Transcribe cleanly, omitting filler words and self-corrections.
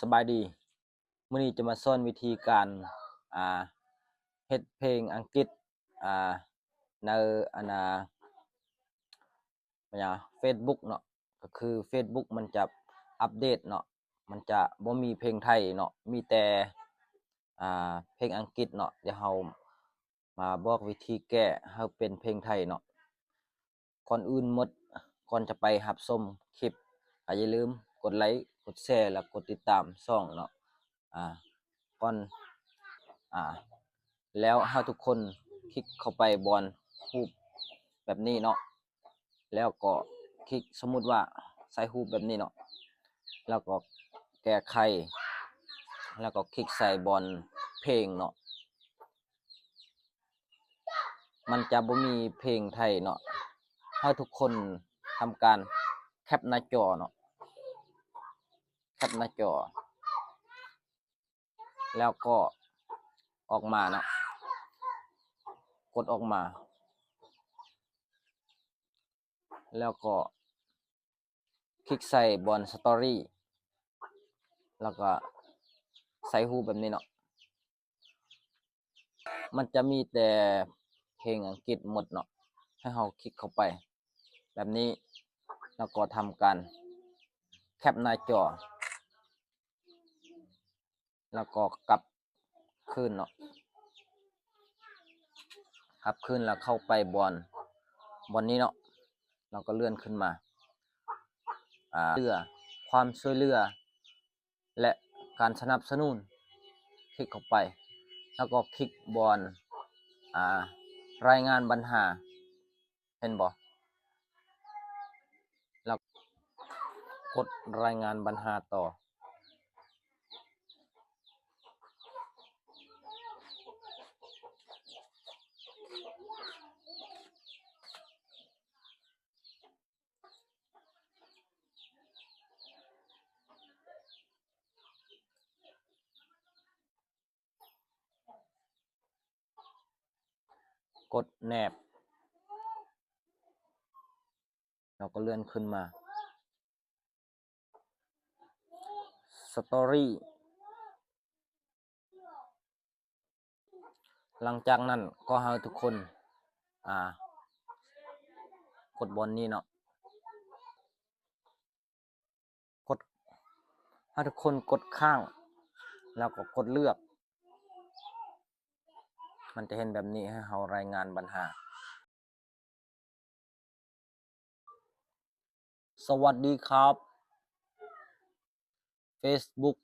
สบายดีมื้อนี้จะมาสอนวิธีการอ่าเฮ็ดเพลงอังกฤษอ่าในอันเฟซบุ๊กเนาะก็คือเฟซบุ๊กมันจะอัปเดตเนาะมันจะบ่มีเพลงไทยเนาะมีแต่เพลงอังกฤษเนาะเดี๋ยวเรามาบอกวิธีแก้ให้เป็นเพลงไทยเนาะก่อนอื่นหมดก่อนจะไปรับชมคลิปก็อย่าลืมกดไลค์กดแชร์และกดติดตามช่องเนาะอ่าก่อน อ่าแล้วถ้าทุกคนคลิกเข้าไปบอนรูปแบบนี้เนาะแล้วก็คลิกสมมุติว่าใส่รูปแบบนี้เนาะแล้วก็แก้ไขแล้วก็คลิกใส่บอนเพลงเนาะมันจะบ่มีเพลงไทยเนาะให้ทุกคนทำการแคปหน้าจอเนาะแคปหน้าจอแล้วก็ออกมาเนาะกดออกมาแล้วก็คลิกใส่บอนสตอรี่แล้วก็ใส่รูปแบบนี้เนาะมันจะมีแต่เพลงอังกฤษหมดเนาะให้เราคลิกเข้าไปแบบนี้แล้วก็ทำการแคปหน้าจอแล้วก็กลับคืนเนาะกลับคืนแล้วเข้าไปบอนนี้เนาะเราก็เลื่อนขึ้นมาเพื่อความช่วยเหลือและการสนับสนุนคลิกเข้าไปแล้วก็คลิกบอนรายงานปัญหาเห็นบ่แล้วกดรายงานปัญหาต่อกดแนบเราก็เลื่อนขึ้นมาสตอรี่หลังจากนั้นก็ให้ทุกคนกดบนนี้เนาะกดให้ทุกคนกดข้างแล้วก็กดเลือกมันจะเห็นแบบนี้ให้เรารายงานปัญหาสวัสดีครับ Facebook